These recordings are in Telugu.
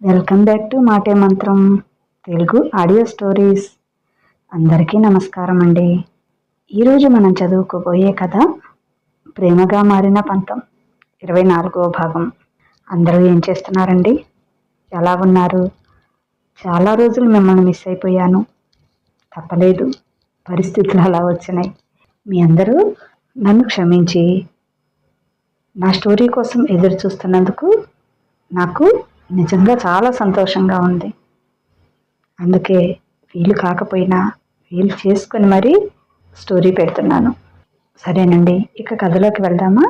వెల్కమ్ బ్యాక్ టు మాటే మంత్రం తెలుగు ఆడియో స్టోరీస్. అందరికీ నమస్కారం అండి. ఈరోజు మనం చదువుకోబోయే కథ ప్రేమగా మారిన పంతం 24వ భాగం. అందరూ ఏం చేస్తున్నారండి? ఎలా ఉన్నారు? చాలా రోజులు మిమ్మల్ని మిస్ అయిపోయాను. తప్పలేదు, పరిస్థితులు అలా వచ్చినాయి. మీ అందరూ నన్ను క్షమించి నా స్టోరీ కోసం ఎదురు చూస్తున్నందుకు నాకు నిజంగా చాలా సంతోషంగా ఉంది. అందుకే వీలు కాకపోయినా వీలు చేసుకొని మరీ స్టోరీ పెడుతున్నాను. సరేనండి, ఇక కథలోకి వెళ్దామా?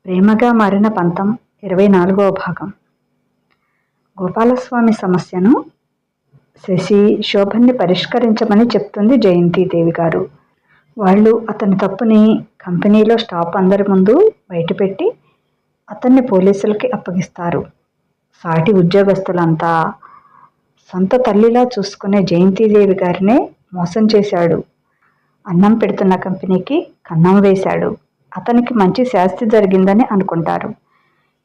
ప్రేమగా మారిన పంతం 24వ భాగం. గోపాలస్వామి సమస్యను శశి శోభన్ని పరిష్కరించమని చెప్తుంది జయంతిదేవి గారు. వాళ్ళు అతని తప్పుని కంపెనీలో స్టాఫ్ అందరి ముందు బయటపెట్టి అతన్ని పోలీసులకి అప్పగిస్తారు. సాటి ఉద్యోగస్తులంతా సొంత తల్లిలా చూసుకునే జయంతిదేవి గారినే మోసం చేశాడు. అన్నం పెడుతున్న కంపెనీకి కన్నం వేశాడు. అతనికి మంచి శాస్తి జరిగిందని అనుకుంటారు.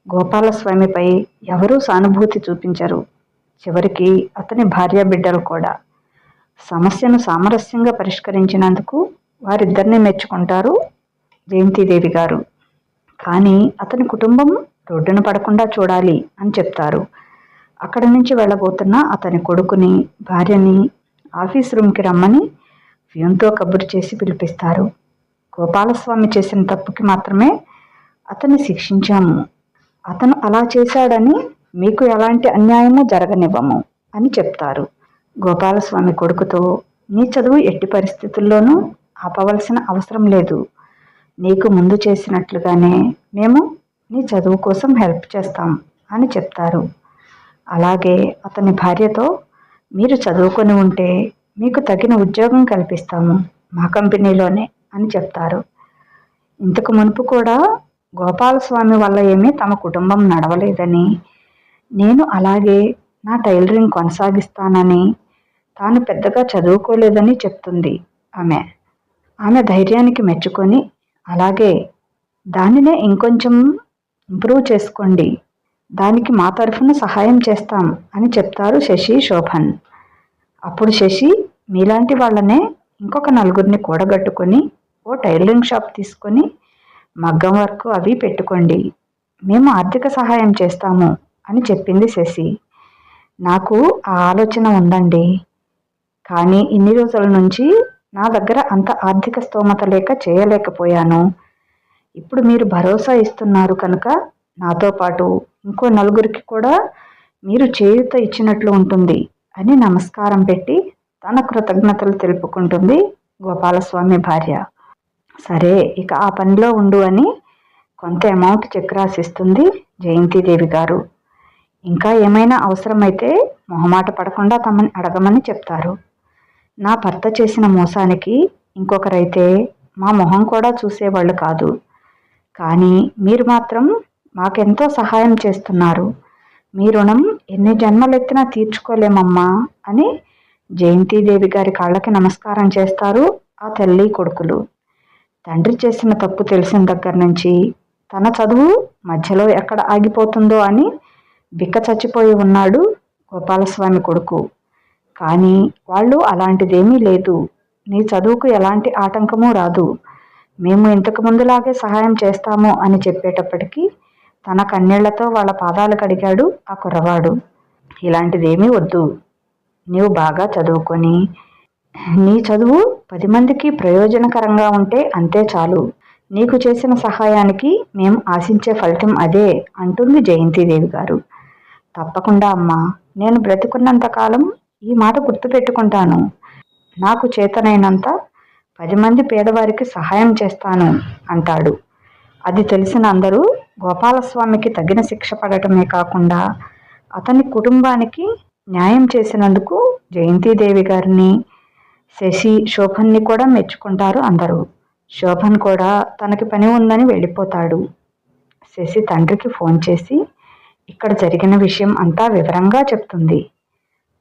గోపాలస్వామిపై ఎవరూ సానుభూతి చూపించరు. చివరికి అతని భార్య బిడ్డలు కూడా. సమస్యను సామరస్యంగా పరిష్కరించినందుకు వారిద్దరిని మెచ్చుకుంటారు జయంతిదేవి గారు. కానీ అతని కుటుంబం రోడ్డున పడకుండా చూడాలి అని చెప్తారు. అక్కడి నుంచి వెళ్ళబోతున్న అతని కొడుకుని భార్యని ఆఫీస్ రూమ్కి రమ్మని వ్యూన్తో కబురు చేసి పిలిపిస్తారు. గోపాలస్వామి చేసిన తప్పుకి మాత్రమే అతన్ని శిక్షించాము. అతను అలా చేశాడని మీకు ఎలాంటి అన్యాయము జరగనివ్వము అని చెప్తారు. గోపాలస్వామి కొడుకుతో, నీ చదువు ఎట్టి పరిస్థితుల్లోనూ ఆపవలసిన అవసరం లేదు. నీకు ముందు చేసినట్లుగానే మేము నీ చదువు కోసం హెల్ప్ చేస్తాం అని చెప్తారు. అలాగే అతని భార్యతో, మీరు చదువుకొని ఉంటే మీకు తగిన ఉద్యోగం కల్పిస్తాము మా కంపెనీలోనే అని చెప్తారు. ఇంతకు మునుపు కూడా గోపాలస్వామి వల్ల ఏమీ తమ కుటుంబం నడవలేదని, నేను అలాగే నా టైలరింగ్ కొనసాగిస్తానని, తాను పెద్దగా చదువుకోలేదని చెప్తుంది ఆమె ధైర్యానికి మెచ్చుకొని, అలాగే దానినే ఇంకొంచెం ఇంప్రూవ్ చేసుకోండి, దానికి మా తరఫున సహాయం చేస్తాం అని చెప్తారు శశి శోభన్. అప్పుడు శశి, మీలాంటి వాళ్ళనే ఇంకొక నలుగురిని కూడగట్టుకొని ఓ టైలరింగ్ షాప్ తీసుకొని మగ్గం వర్క్ అవి పెట్టుకోండి, మేము ఆర్థిక సహాయం చేస్తాము అని చెప్పింది శశి. నాకు ఆ ఆలోచన ఉందండి, కానీ ఇన్ని రోజుల నుంచి నా దగ్గర అంత ఆర్థిక స్తోమత లేక చేయలేకపోయాను. ఇప్పుడు మీరు భరోసా ఇస్తున్నారు కనుక నాతో పాటు ఇంకో నలుగురికి కూడా మీరు చేయూత ఇచ్చినట్లు ఉంటుంది అని నమస్కారం పెట్టి తన కృతజ్ఞతలు తెలుపుకుంటుంది గోపాలస్వామి భార్య. సరే, ఇక ఆ పనిలో ఉండు అని కొంత అమౌంట్ చెక్ రాసిస్తుంది జయంతిదేవి గారు. ఇంకా ఏమైనా అవసరమైతే మొహమాట పడకుండా తమని అడగమని చెప్తారు. నా భర్త చేసిన మోసానికి ఇంకొకరైతే మా మొహం కూడా చూసేవాళ్ళు కాదు. కానీ మీరు మాత్రం మాకెంతో సహాయం చేస్తున్నారు. మీ రుణం ఎన్ని జన్మలెత్తినా తీర్చుకోలేమమ్మా అని జయంతిదేవి గారి కాళ్ళకి నమస్కారం చేస్తారు ఆ తల్లి కొడుకులు. తండ్రి చేసిన తప్పు తెలిసిన దగ్గర నుంచి తన చదువు మధ్యలో ఎక్కడ ఆగిపోతుందో అని బిక్క చచ్చిపోయి ఉన్నాడు గోపాలస్వామి కొడుకు. కానీ వాళ్ళు అలాంటిదేమీ లేదు, నీ చదువుకు ఎలాంటి ఆటంకమూ రాదు, మేము ఇంతకు ముందులాగే సహాయం చేస్తాము అని చెప్పేటప్పటికీ తన కన్నీళ్లతో వాళ్ళ పాదాలు కడిగాడు ఆ కుర్రవాడు. ఇలాంటిదేమీ వద్దు, నీవు బాగా చదువుకొని నీ చదువు 10 మందికి ప్రయోజనకరంగా ఉంటే అంతే చాలు. నీకు చేసిన సహాయానికి మేము ఆశించే ఫలితం అదే అంటుంది జయంతిదేవి గారు. తప్పకుండా అమ్మా, నేను బ్రతికున్నంత కాలం ఈ మాట గుర్తుపెట్టుకుంటాను. నాకు చేతనైనంత 10 మంది పేదవారికి సహాయం చేస్తాను అంటాడు. అది తెలిసిన అందరూ గోపాలస్వామికి తగిన శిక్ష పడటమే కాకుండా అతని కుటుంబానికి న్యాయం చేసినందుకు జయంతిదేవి గారిని, శశి శోభన్ని కూడా మెచ్చుకుంటారు అందరూ. శోభన్ కూడా తనకి పని ఉందని వెళ్ళిపోతాడు. శశి తండ్రికి ఫోన్ చేసి ఇక్కడ జరిగిన విషయం అంతా వివరంగా చెప్తుంది.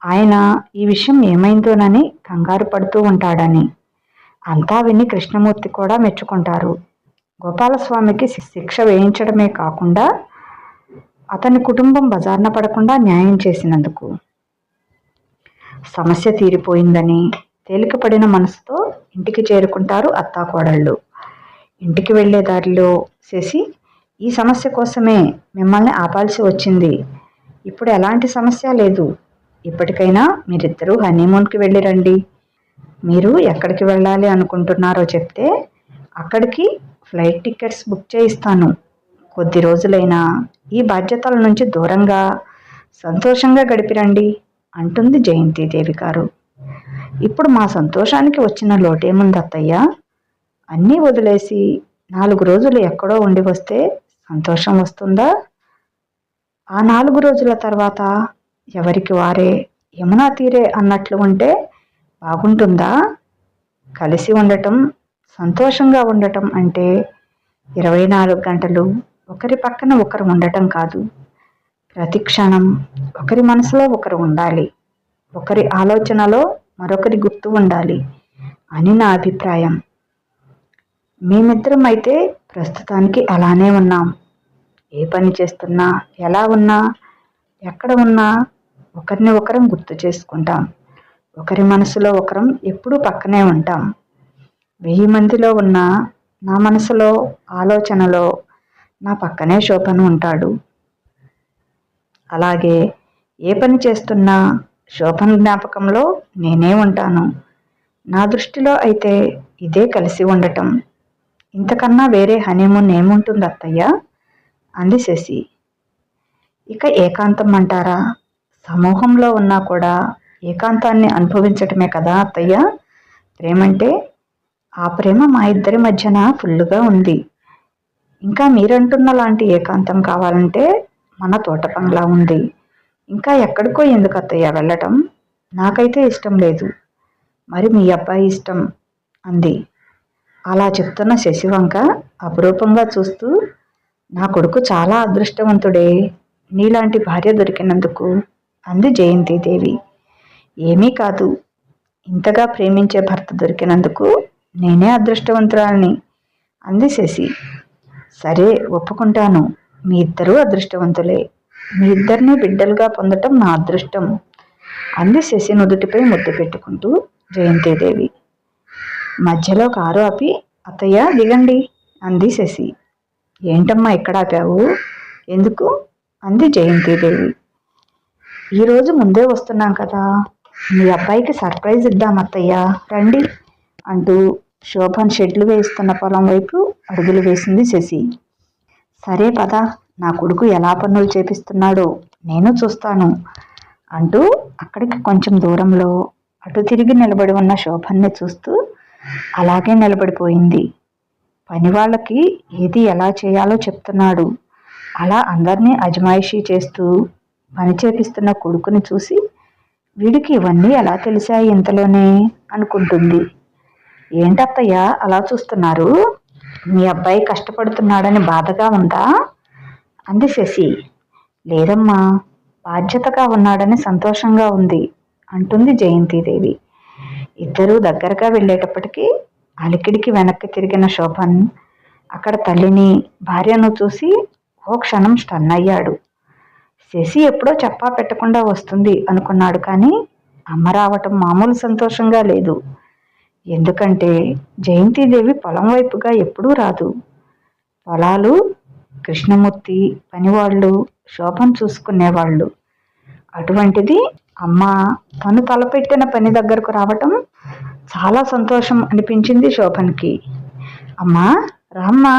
ఆయన ఈ విషయం ఏమైందోనని కంగారు పడుతూ ఉంటాడని. అంతా విని కృష్ణమూర్తి కూడా మెచ్చుకుంటారు. గోపాలస్వామికి శిక్ష వేయించడమే కాకుండా అతని కుటుంబం బజార్న పడకుండా న్యాయం చేసినందుకు. సమస్య తీరిపోయిందని తేలికపడిన మనసుతో ఇంటికి చేరుకుంటారు అత్తాకోడళ్ళు. ఇంటికి వెళ్లే దారిలో శశి, ఈ సమస్య కోసమే మిమ్మల్ని ఆపాల్సి వచ్చింది. ఇప్పుడు ఎలాంటి సమస్య లేదు. ఇప్పటికైనా మీరిద్దరూ హనీమూన్కి వెళ్ళి రండి. మీరు ఎక్కడికి వెళ్ళాలి అనుకుంటున్నారో చెప్తే అక్కడికి ఫ్లైట్ టికెట్స్ బుక్ చేయిస్తాను. కొద్ది రోజులైనా ఈ బాధ్యతల నుంచి దూరంగా సంతోషంగా గడిపిరండి అంటుంది జయంతిదేవి గారు. ఇప్పుడు మా సంతోషానికి వచ్చిన లోటేముంది అత్తయ్య? అన్నీ వదిలేసి 4 రోజులు ఎక్కడో ఉండి వస్తే సంతోషం వస్తుందా? ఆ 4 రోజుల తర్వాత ఎవరికి వారే యమునా తీరే అన్నట్లు ఉంటే బాగుంటుందా? కలిసి ఉండటం, సంతోషంగా ఉండటం అంటే 24 గంటలు ఒకరి పక్కన ఒకరు ఉండటం కాదు. ప్రతి క్షణం ఒకరి మనసులో ఒకరు ఉండాలి, ఒకరి ఆలోచనలో మరొకరి గుర్తు ఉండాలి అని నా అభిప్రాయం. మేమిద్దరం అయితే ప్రస్తుతానికి అలానే ఉన్నాం. ఏ పని చేస్తున్నా, ఎలా ఉన్నా, ఎక్కడ ఉన్నా ఒకరిని ఒకరం గుర్తు చేసుకుంటాం. ఒకరి మనసులో ఒకరం ఎప్పుడూ పక్కనే ఉంటాం. 1000 మందిలో ఉన్న నా మనసులో, ఆలోచనలో నా పక్కనే శోభన్ ఉంటాడు. అలాగే ఏ పని చేస్తున్నా శోభన్ జ్ఞాపకంలో నేనే ఉంటాను. నా దృష్టిలో అయితే ఇదే కలిసి ఉండటం. ఇంతకన్నా వేరే హనీమూన్ ఏముంటుంది అత్తయ్య అంది శశి. ఇక ఏకాంతం అంటారా? సమూహంలో ఉన్నా కూడా ఏకాంతాన్ని అనుభవించటమే కదా అత్తయ్య ప్రేమంటే. ఆ ప్రేమ మా ఇద్దరి మధ్యన ఫుల్లుగా ఉంది. ఇంకా మీరంటున్న లాంటి ఏకాంతం కావాలంటే మన తోట బంగ్లా ఉంది. ఇంకా ఎక్కడికో ఎందుకు అత్తయ్య వెళ్ళటం? నాకైతే ఇష్టం లేదు. మరి మీ అబ్బాయి ఇష్టం అంది. అలా చెప్తున్న శశివంక అపురూపంగా చూస్తూ, నా కొడుకు చాలా అదృష్టవంతుడే నీలాంటి భార్య దొరికినందుకు అంది జయంతిదేవి. ఏమీ కాదు, ఇంతగా ప్రేమించే భర్త దొరికినందుకు నేనే అదృష్టవంతురాల్ని అంది శశి. సరే ఒప్పుకుంటాను, మీ ఇద్దరూ అదృష్టవంతులే. మీ ఇద్దరిని బిడ్డలుగా పొందటం నా అదృష్టం అంది శశి నుదుటిపై ముద్దు పెట్టుకుంటూ జయంతిదేవి. మధ్యలో కారు ఆపి, అత్తయ్య దిగండి అంది శశి. ఏంటమ్మా ఇక్కడ ఆపావు? ఎందుకు అంది జయంతిదేవి. ఈరోజు ముందే వస్తున్నాం కదా, మీ అబ్బాయికి సర్ప్రైజ్ ఇద్దాం అత్తయ్య రండి అంటూ శోభన్ షెడ్లు వేస్తున్న పొలం వైపు అడుగులు వేసింది శశి. సరే పద, నా కొడుకు ఎలా పనులు చేపిస్తున్నాడో నేను చూస్తాను అంటూ అక్కడికి కొంచెం దూరంలో అటు తిరిగి నిలబడి ఉన్న శోభన్ని చూస్తూ అలాగే నిలబడిపోయింది. పని వాళ్ళకి ఏది ఎలా చేయాలో చెప్తున్నాడు. అలా అందరినీ అజమాయిషీ చేస్తూ పని చేపిస్తున్న కొడుకుని చూసి వీడికి ఇవన్నీ ఎలా తెలిసాయి ఇంతలోనే అనుకుంటుంది. ఏంటత్తయ్య అలా చూస్తున్నారు? మీ అబ్బాయి కష్టపడుతున్నాడని బాధగా ఉందా అంది శశి. లేదమ్మా, బాధ్యతగా ఉన్నాడని సంతోషంగా ఉంది అంటుంది జయంతిదేవి. ఇద్దరూ దగ్గరగా వెళ్ళేటప్పటికీ అలికిడికి వెనక్కి తిరిగిన శోభన్ అక్కడ తల్లిని, భార్యను చూసి ఓ క్షణం స్టన్ అయ్యాడు. శశి ఎప్పుడో చెప్పా పెట్టకుండా వస్తుంది అనుకున్నాడు, కానీ అమ్మ రావటం మామూలు సంతోషంగా లేదు. ఎందుకంటే జయంతిదేవి పొలం వైపుగా ఎప్పుడూ రాదు. పొలాలు, కృష్ణమూర్తి, పనివాళ్ళు శోభన్ చూసుకునేవాళ్ళు. అటువంటిది అమ్మ తను తలపెట్టిన పని దగ్గరకు రావటం చాలా సంతోషం అనిపించింది శోభన్కి. అమ్మా రామ్మా,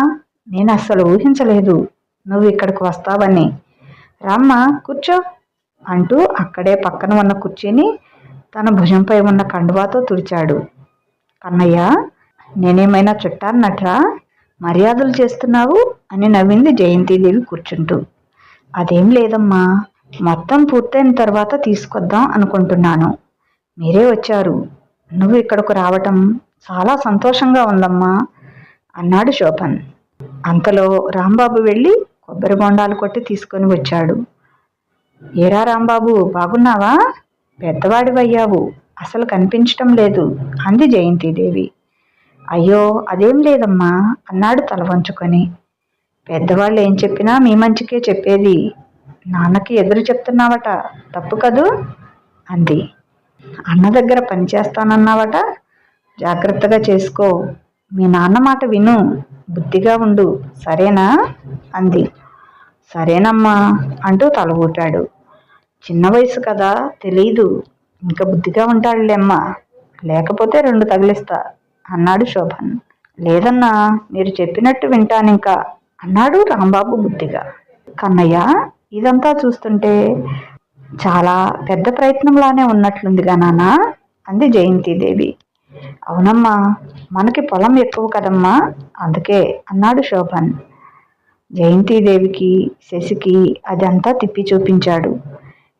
నేను అస్సలు ఊహించలేదు నువ్వు ఇక్కడికి వస్తావని. రామ్మా కూర్చో అంటూ అక్కడే పక్కన ఉన్న కుర్చీని తన భుజంపై ఉన్న కండువాతో తుడిచాడు. కన్నయ్య, నేనేమైనా చుట్టాన్నట్రా మర్యాదలు చేస్తున్నావు అని నవ్వింది జయంతిదేవి కూర్చుంటూ. అదేం లేదమ్మా, మొత్తం పూర్తయిన తర్వాత తీసుకొద్దాం అనుకుంటున్నాను. మీరే వచ్చారు, నువ్వు ఇక్కడకు రావటం చాలా సంతోషంగా ఉందమ్మా అన్నాడు శోభన్. అంతలో రాంబాబు వెళ్ళి కొబ్బరి బొండాలు కొట్టి తీసుకొని వచ్చాడు. ఏరా రాంబాబు, బాగున్నావా? పెద్దవాడివయ్యావు, అసలు కనిపించటం లేదు అంది జయంతిదేవి. అయ్యో అదేం లేదమ్మా అన్నాడు తల వంచుకొని. పెద్దవాళ్ళు ఏం చెప్పినా మీ మంచికే చెప్పేది. నాన్నకి ఎదురు చెప్తున్నావట, తప్పు కదూ అంది. అన్న దగ్గర పని చేస్తానన్నావట, జాగ్రత్తగా చేసుకో. మీ నాన్న మాట విను, బుద్ధిగా ఉండు, సరేనా అంది. సరేనమ్మా అంటూ తల ఊపాడు. చిన్న వయసు కదా, తెలీదు. ఇంకా బుద్ధిగా ఉంటాడులేమ్మా, లేకపోతే 2 తగిలిస్తా అన్నాడు శోభన్. లేదన్నా, మీరు చెప్పినట్టు వింటానింకా అన్నాడు రాంబాబు బుద్ధిగా. కన్నయ్య, ఇదంతా చూస్తుంటే చాలా పెద్ద ప్రయత్నంలానే ఉన్నట్లుందిగా నాన్న అంది జయంతిదేవి. అవునమ్మా, మనకి పొలం ఎక్కువ కదమ్మా, అందుకే అన్నాడు శోభన్. జయంతిదేవికి, శశికి అదంతా తిప్పి చూపించాడు.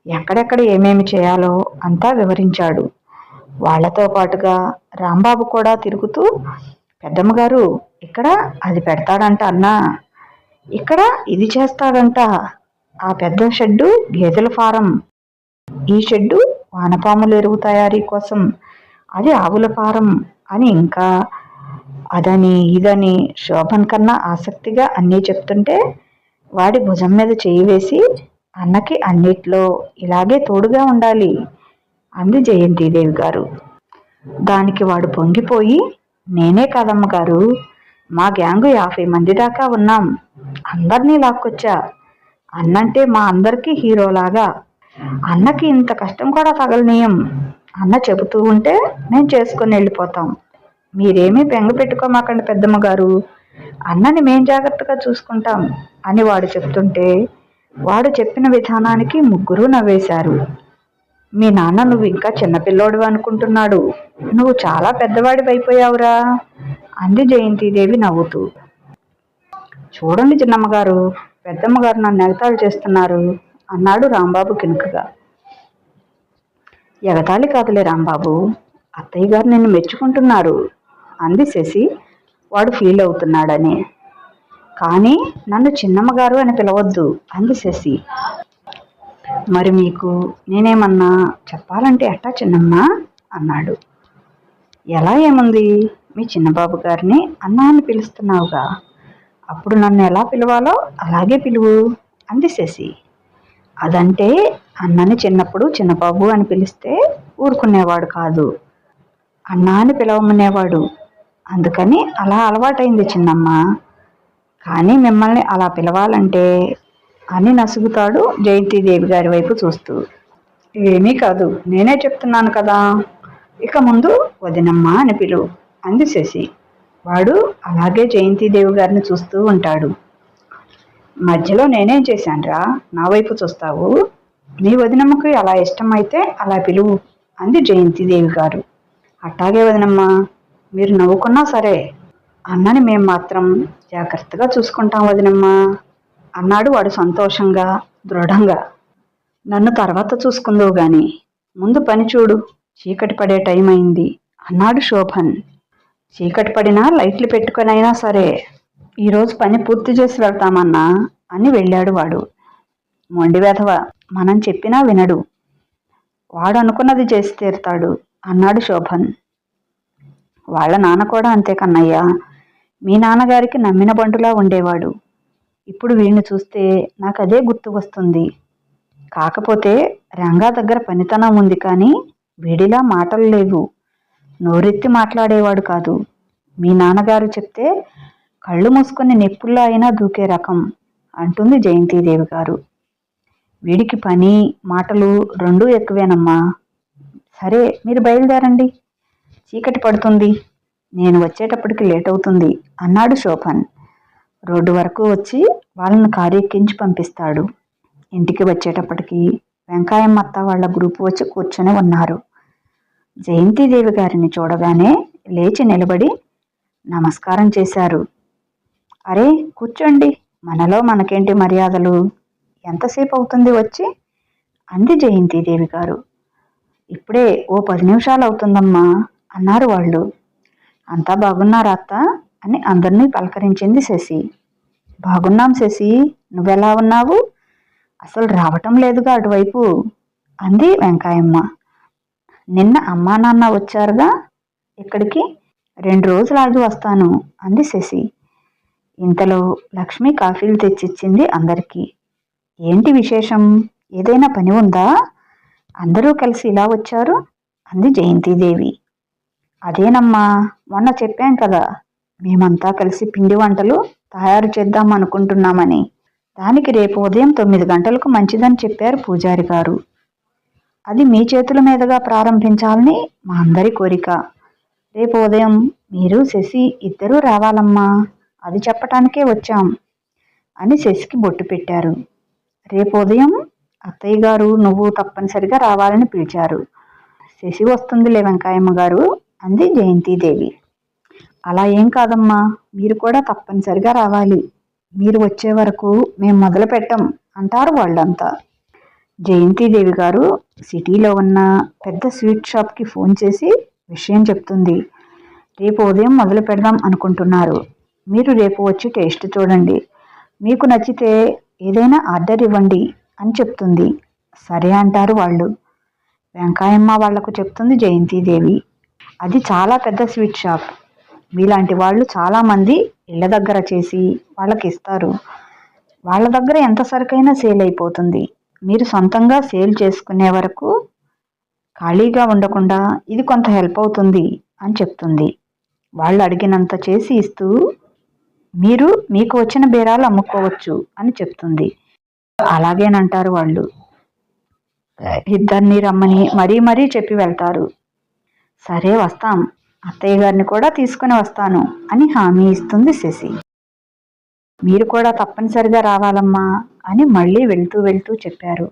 ఎక్కడెక్కడ ఏమేమి చేయాలో అంతా వివరించాడు. వాళ్లతో పాటుగా రాంబాబు కూడా తిరుగుతూ, పెద్దమ్మగారు, ఇక్కడ అది పెడతాడంట అన్నా, ఇక్కడ ఇది చేస్తాడంట, ఆ పెద్ద షెడ్డు గేదెల ఫారం, ఈ షెడ్డు వానపాముల ఎరువు తయారీ కోసం, అది ఆవుల ఫారం అని ఇంకా అదని ఇదని శోభన్ కన్నా ఆసక్తిగా అన్నీ చెప్తుంటే వాడి భుజం మీద చేయి వేసి, అన్నకి అన్నిట్లో ఇలాగే తోడుగా ఉండాలి అంది జయంతిదేవి గారు. దానికి వాడు పొంగిపోయి, నేనే కాదమ్మగారు, మా గ్యాంగు 50 మంది దాకా ఉన్నాం, అందరినీ లాక్కొచ్చా. అన్నంటే మా అందరికీ హీరోలాగా, అన్నకి ఇంత కష్టం కూడా తగలనీయం. అన్న చెబుతూ ఉంటే మేము చేసుకొని వెళ్ళిపోతాం. మీరేమీ బెంగ పెట్టుకోమాకండి పెద్దమ్మగారు, అన్నని మేం జాగ్రత్తగా చూసుకుంటాం అని వాడు చెప్తుంటే వాడు చెప్పిన విధానానికి ముగ్గురు నవ్వేశారు. మీ నాన్న నువ్వు ఇంకా చిన్నపిల్లోడు అనుకుంటున్నాడు, నువ్వు చాలా పెద్దవాడివైపోయావురా అంది జయంతిదేవి నవ్వుతూ. చూడండి చిన్నమ్మగారు, పెద్దమ్మగారు నన్ను ఎగతాళి చేస్తున్నారు అన్నాడు రాంబాబు కినుకగా. ఎగతాళి కాదులే రాంబాబు, అత్తయ్య గారు నిన్ను మెచ్చుకుంటున్నారు అంది శశి, వాడు ఫీల్ అవుతున్నాడని. కానీ నన్ను చిన్నమ్మగారు అని పిలవద్దు అంది శశి. మరి మీకు నేనేమన్నా చెప్పాలంటే ఎట్టా చిన్నమ్మ అన్నాడు. ఎలా ఏముంది, మీ చిన్నబాబు గారిని అన్నా అని పిలుస్తున్నావుగా, అప్పుడు నన్ను ఎలా పిలవాలో అలాగే పిలువు అంది శశి. అదంటే అన్నని చిన్నప్పుడు చిన్నబాబు అని పిలిస్తే ఊరుకునేవాడు కాదు, అన్నా అని పిలవమనేవాడు, అందుకని అలా అలవాటైంది చిన్నమ్మ. కానీ మిమ్మల్ని అలా పిలవాలంటే అని నసుగుతాడు జయంతిదేవి గారి వైపు చూస్తూ. ఏమీ కాదు, నేనే చెప్తున్నాను కదా, ఇక ముందు వదినమ్మ అని పిలువు అంది శశి. వాడు అలాగే జయంతిదేవి గారిని చూస్తూ ఉంటాడు. మధ్యలో నేనేం చేశానురా, నా వైపు చూస్తావు, నీ వదినమ్మకు అలా ఇష్టమైతే అలా పిలువు అంది జయంతిదేవి గారు. అట్టాగే వదినమ్మ, మీరు నవ్వుకున్నా సరే, అన్నని మేం మాత్రం జాగ్రత్తగా చూసుకుంటాం వదినమ్మ అన్నాడు వాడు సంతోషంగా, దృఢంగా. నన్ను తర్వాత చూసుకుందువు గాని ముందు పని చూడు, చీకటి పడే టైం అయింది అన్నాడు శోభన్. చీకటి పడినా లైట్లు పెట్టుకునైనా సరే ఈరోజు పని పూర్తి చేసి వెళ్తామన్నా అని వెళ్ళాడు వాడు. మొండి వెధవ, మనం చెప్పినా వినడు, వాడు అనుకున్నది చేసి తీరుతాడు అన్నాడు శోభన్. వాళ్ళ నాన్న కూడా అంతే కన్నయ్య, మీ నాన్నగారికి నమ్మిన బంటులా ఉండేవాడు. ఇప్పుడు వీడిని చూస్తే నాకు అదే గుర్తు వస్తుంది. కాకపోతే రంగా దగ్గర పనితనం ఉంది, కానీ వీడిలా మాటలు లేవు, నోరెత్తి మాట్లాడేవాడు కాదు. మీ నాన్నగారు చెప్తే కళ్ళు మూసుకొని నిప్పుల్లో అయినా దూకే రకం అంటుంది జయంతిదేవి గారు. వీడికి పని మాటలు రెండూ ఎక్కువేనమ్మా. సరే, మీరు బయలుదేరండి, చీకటి పడుతుంది, నేను వచ్చేటప్పటికి లేట్ అవుతుంది అన్నాడు శోభన్. రోడ్డు వరకు వచ్చి వాళ్ళని కారు ఎక్కించి పంపిస్తాడు. ఇంటికి వచ్చేటప్పటికి వెంకాయమ్మ అత్త వాళ్ళ గ్రూపు వచ్చి కూర్చొని ఉన్నారు. జయంతిదేవి గారిని చూడగానే లేచి నిలబడి నమస్కారం చేశారు. అరే కూర్చోండి, మనలో మనకేంటి మర్యాదలు, ఎంతసేపు అవుతుంది వచ్చి అంది జయంతిదేవి గారు. ఇప్పుడే ఓ 10 నిమిషాలు అవుతుందమ్మా అన్నారు వాళ్ళు. అంతా బాగున్నారా అత్త అని అందరినీ పలకరించింది శశి. బాగున్నాం శశి, నువ్వెలా ఉన్నావు, అసలు రావటం లేదుగా అటువైపు అంది వెంకాయమ్మ. నిన్న అమ్మా నాన్న వచ్చారుగా ఇక్కడికి, 2 రోజులు ఆగి వస్తాను అంది శశి. ఇంతలో లక్ష్మి కాఫీలు తెచ్చిచ్చింది అందరికీ. ఏంటి విశేషం? ఏదైనా పని ఉందా? అందరూ కలిసి ఇలా వచ్చారు అంది జయంతిదేవి. అదేనమ్మా, మొన్న చెప్పాం కదా, మేమంతా కలిసి పిండి వంటలు తయారు చేద్దాం అనుకుంటున్నామని. దానికి రేపు ఉదయం 9 గంటలకు మంచిదని చెప్పారు పూజారి గారు. అది మీ చేతుల మీదుగా ప్రారంభించాలని మా అందరి కోరిక. రేపు ఉదయం మీరు శశి ఇద్దరూ రావాలమ్మా, అది చెప్పటానికే వచ్చాం అని శశికి బొట్టు పెట్టారు. రేపు ఉదయం అత్తయ్య గారు నువ్వు తప్పనిసరిగా రావాలని పిలిచారు. శశి వస్తుందిలే వెంకాయమ్మ గారు అంది జయంతిదేవి. అలా ఏం కాదమ్మా, మీరు కూడా తప్పనిసరిగా రావాలి. మీరు వచ్చే వరకు మేము మొదలు పెట్టం అంటారు వాళ్ళంతా. జయంతిదేవి గారు సిటీలో ఉన్న పెద్ద స్వీట్ షాప్కి ఫోన్ చేసి విషయం చెప్తుంది. రేపు ఉదయం మొదలు పెడదాం అనుకుంటున్నారు. మీరు రేపు వచ్చి టేస్ట్ చూడండి. మీకు నచ్చితే ఏదైనా ఆర్డర్ ఇవ్వండి అని చెప్తుంది. సరే అంటారు వాళ్ళు. వెంకాయమ్మ వాళ్లకు చెప్తుంది జయంతిదేవి. అది చాలా పెద్ద స్వీట్ షాప్. మీలాంటి వాళ్ళు చాలామంది ఇళ్ల దగ్గర చేసి వాళ్ళకి ఇస్తారు. వాళ్ళ దగ్గర ఎంత సరుకైనా సేల్ అయిపోతుంది. మీరు సొంతంగా సేల్ చేసుకునే వరకు ఖాళీగా ఉండకుండా ఇది కొంత హెల్ప్ అవుతుంది అని చెప్తుంది. వాళ్ళు అడిగినంత చేసి ఇస్తూ మీరు మీకు వచ్చిన బేరాలు అమ్ముకోవచ్చు అని చెప్తుంది. అలాగేనంటారు వాళ్ళు. ఇద్దరిని రమ్మని మరీ చెప్పి వెళ్తారు. సరే వస్తాం, అత్తయ్య గారిని కూడా తీసుకుని వస్తాను అని హామీ ఇస్తుంది శశి. మీరు కూడా తప్పనిసరిగా రావాలమ్మా అని మళ్ళీ వెళ్తూ చెప్పారు.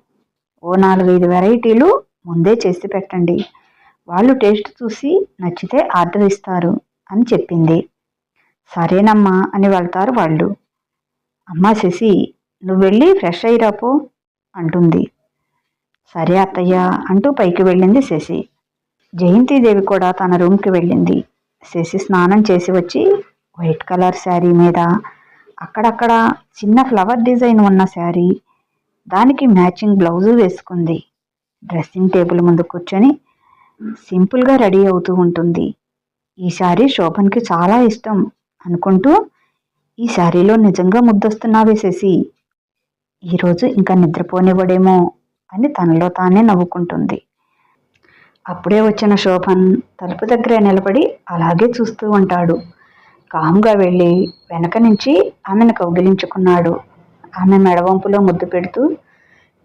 ఓ 4-5 వెరైటీలు ముందే చేసి పెట్టండి. వాళ్ళు టేస్ట్ చూసి నచ్చితే ఆర్డర్ ఇస్తారు అని చెప్పింది. సరేనమ్మా అని వెళ్తారు వాళ్ళు. అమ్మా శశి, నువ్వు వెళ్ళి ఫ్రెష్ అయ్యిరాపో అంటుంది. సరే అత్తయ్య అంటూ పైకి వెళ్ళింది శశి. జయంతిదేవి కూడా తన రూమ్కి వెళ్ళింది. శశి స్నానం చేసి వచ్చి వైట్ కలర్ శారీ మీద అక్కడక్కడ చిన్న ఫ్లవర్ డిజైన్ ఉన్న శారీ, దానికి మ్యాచింగ్ బ్లౌజు వేసుకుంది. డ్రెస్సింగ్ టేబుల్ ముందు కూర్చొని సింపుల్గా రెడీ అవుతూ ఉంటుంది. ఈ శారీ శోభన్కి చాలా ఇష్టం అనుకుంటూ, ఈ శారీలో నిజంగా ముద్దొస్తున్నావే శశి, ఈరోజు ఇంకా నిద్రపోనివ్వడేమో అని తనలో తానే నవ్వుకుంటుంది. అప్పుడే వచ్చిన శోభన్ తలుపు దగ్గర నిలబడి అలాగే చూస్తూ ఉంటాడు. కామ్గా వెళ్ళి వెనక నుంచి ఆమెను కౌగిలించుకున్నాడు. ఆమె మెడవంపులో ముద్దు పెడుతూ,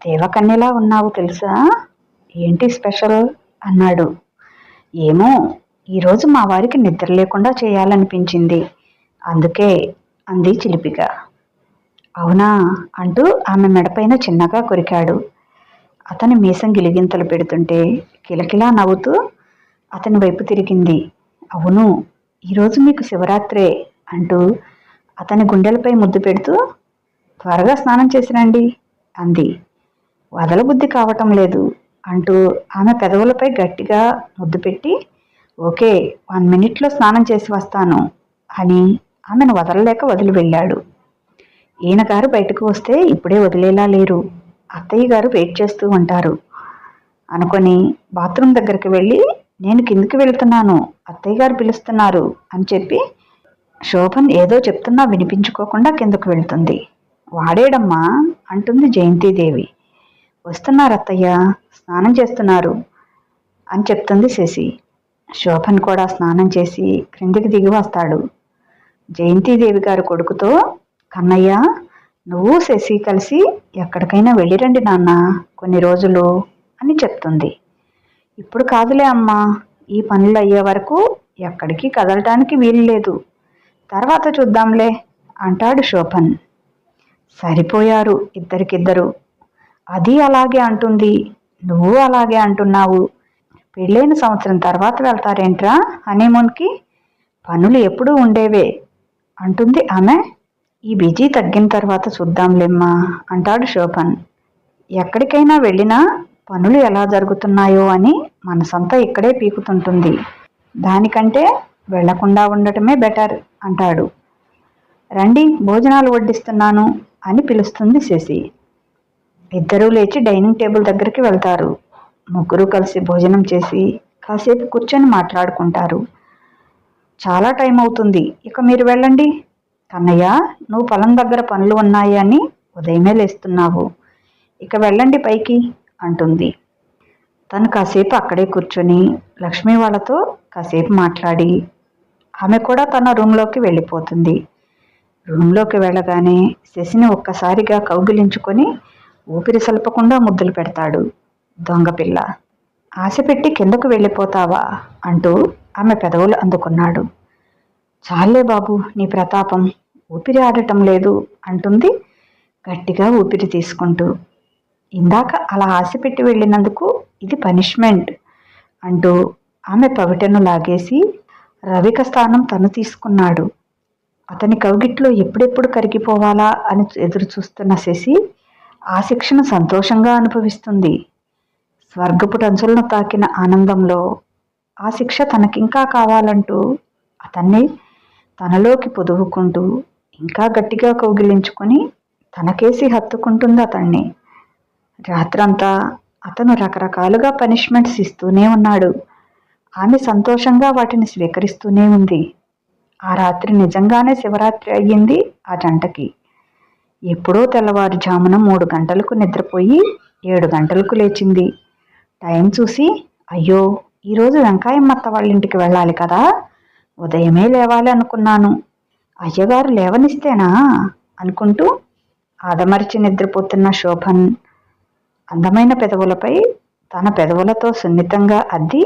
దేవకన్యలా ఉన్నావు తెలుసా, ఏంటి స్పెషల్ అన్నాడు. ఏమో, ఈరోజు మా వారికి నిద్ర లేకుండా చేయాలనిపించింది, అందుకే అంది చిలిపిగా. అవునా అంటూ ఆమె మెడపైన చిన్నగా కొరికాడు. అతని మీసం గిలిగింతలు పెడుతుంటే కిలకిలా నవ్వుతూ అతని వైపు తిరిగింది. అవును, ఈరోజు మీకు శివరాత్రే అంటూ అతని గుండెలపై ముద్దు పెడుతూ, త్వరగా స్నానం చేసి రండి అంది. వదలబుద్ధి కావటం లేదు అంటూ ఆమె పెదవులపై గట్టిగా ముద్దు పెట్టి, ఓకే 1 మినిట్లో స్నానం చేసి వస్తాను అని ఆమెను వదలలేక వదిలి వెళ్ళాడు. ఈయన గారు బయటకు వస్తే ఇప్పుడే వదిలేలా లేరు, అత్తయ్య గారు వెయిట్ చేస్తూ ఉంటారు అనుకొని బాత్రూమ్ దగ్గరికి వెళ్ళి, నేను కిందికి వెళ్తున్నాను, అత్తయ్య గారు పిలుస్తున్నారు అని చెప్పి శోభన్ ఏదో చెప్తున్నా వినిపించుకోకుండా కిందకు వెళ్తుంది. వాడేడమ్మా అంటుంది జయంతిదేవి. వస్తున్నారు అత్తయ్య, స్నానం చేస్తున్నారు అని చెప్తుంది శశి. శోభన్ కూడా స్నానం చేసి క్రిందికి దిగి వస్తాడు. జయంతిదేవి గారు కొడుకుతో, కన్నయ్య నువ్వు శశి కలిసి ఎక్కడికైనా వెళ్ళిరండి నాన్న కొన్ని రోజులు అని చెప్తుంది. ఇప్పుడు కాదులే అమ్మా, ఈ పనులు అయ్యే వరకు ఎక్కడికి కదలటానికి వీలు లేదు, తర్వాత చూద్దాంలే అంటాడు శోభన్. సరిపోయారు ఇద్దరికిద్దరు. అది అలాగే అంటుంది, నువ్వు అలాగే అంటున్నావు. పెళ్ళైన సంవత్సరం తర్వాత వెళ్తారేంట్రా హనీమూన్కి, పనులు ఎప్పుడూ ఉండేవే అంటుంది ఆమె. ఈ బిజీ తగ్గిన తర్వాత చూద్దాంలేమ్మా అంటాడు శోభన్. ఎక్కడికైనా వెళ్ళినా పనులు ఎలా జరుగుతున్నాయో అని మనసంతా ఇక్కడే పీకుతుంటుంది, దానికంటే వెళ్లకుండా ఉండటమే బెటర్ అంటాడు. రండి భోజనాలు వడ్డిస్తున్నాను అని పిలుస్తుంది శశి. ఇద్దరూ లేచి డైనింగ్ టేబుల్ దగ్గరికి వెళ్తారు. ముగ్గురు కలిసి భోజనం చేసి కాసేపు కూర్చొని మాట్లాడుకుంటారు. చాలా టైం అవుతుంది, ఇక మీరు వెళ్ళండి. కన్నయ్య, నువ్వు పొలం దగ్గర పనులు ఉన్నాయి అని ఉదయమే లేస్తున్నావు, ఇక వెళ్ళండి పైకి అంటుంది. తను కాసేపు అక్కడే కూర్చొని లక్ష్మి వాళ్ళతో కాసేపు మాట్లాడి ఆమె కూడా తన రూమ్లోకి వెళ్ళిపోతుంది. రూమ్లోకి వెళ్ళగానే శశిని ఒక్కసారిగా కౌగిలించుకొని ఊపిరి సలపకుండా ముద్దులు పెడతాడు. దొంగపిల్ల, ఆశ పెట్టి కిందకు వెళ్ళిపోతావా అంటూ ఆమె పెదవులు అందుకున్నాడు. చాలే బాబు నీ ప్రతాపం, ఊపిరి ఆడటం లేదు అంటుంది గట్టిగా ఊపిరి తీసుకుంటూ. ఇందాక అలా ఆశ పెట్టి వెళ్ళినందుకు ఇది పనిష్మెంట్ అంటూ ఆమె పవిటను లాగేసి రవిక స్థానం తను తీసుకున్నాడు. అతని కౌగిట్లో ఎప్పుడెప్పుడు కరిగిపోవాలా అని ఎదురు చూస్తున్న శశి ఆ శిక్షను సంతోషంగా అనుభవిస్తుంది. స్వర్గపు టంచులను తాకిన ఆనందంలో ఆ శిక్ష తనకింకా కావాలంటూ అతన్ని తనలోకి పొదువుకుంటూ ఇంకా గట్టిగా కౌగిలించుకొని తనకేసి హత్తుకుంటుంది అతన్ని. రాత్రంతా అతను రకరకాలుగా పనిష్మెంట్స్ ఇస్తూనే ఉన్నాడు. ఆమె సంతోషంగా వాటిని స్వీకరిస్తూనే ఉంది. ఆ రాత్రి నిజంగానే శివరాత్రి అయ్యింది ఆ జంటకి. ఎప్పుడో తెల్లవారుజామున 3 గంటలకు నిద్రపోయి 7 గంటలకు లేచింది. టైం చూసి, అయ్యో ఈరోజు వెంకాయమ్మత్త వాళ్ళ ఇంటికి వెళ్ళాలి కదా, ఉదయమే లేవాలి అనుకున్నాను, అయ్యగారు లేవనిస్తేనా అనుకుంటూ ఆదమరిచి నిద్రపోతున్న శోభన్ అందమైన పెదవులపై తన పెదవులతో సున్నితంగా అద్ది,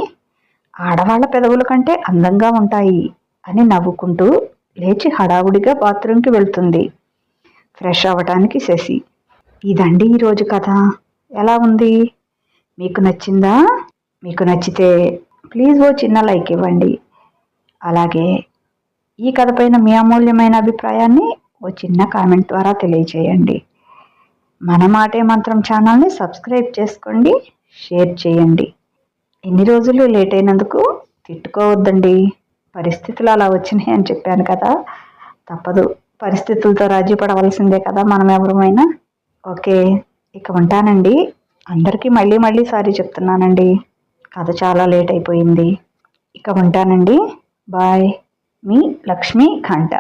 ఆడవాళ్ల పెదవుల కంటే అందంగా ఉంటాయి అని నవ్వుకుంటూ లేచి హడావుడిగా బాత్రూంకి వెళ్తుంది. ఫ్రెష్ అవ్వటానికి శశి. ఇదండి ఈరోజు కథ. ఎలా ఉంది? మీకు నచ్చిందా? మీకు నచ్చితే ప్లీజ్ ఓ చిన్న లైక్ ఇవ్వండి. అలాగే ఈ కథ పైన మీ అమూల్యమైన అభిప్రాయాన్ని ఓ చిన్న కామెంట్ ద్వారా తెలియచేయండి. మన మాటే మంత్రం ఛానల్ని సబ్స్క్రైబ్ చేసుకోండి, షేర్ చేయండి. ఎన్ని రోజులు లేట్ అయినందుకు తిట్టుకోవద్దండి. పరిస్థితులు అలా వచ్చినాయి అని చెప్పాను కదా, తప్పదు. పరిస్థితులతో రాజీ పడవలసిందే కదా మనం ఎవరమైనా. ఓకే, ఇక ఉంటానండి. అందరికీ మళ్ళీ సారీ చెప్తున్నానండి, కథ చాలా లేట్ అయిపోయింది. ఇక ఉంటానండి. బాయ్. మీ లక్ష్మీ కాంట.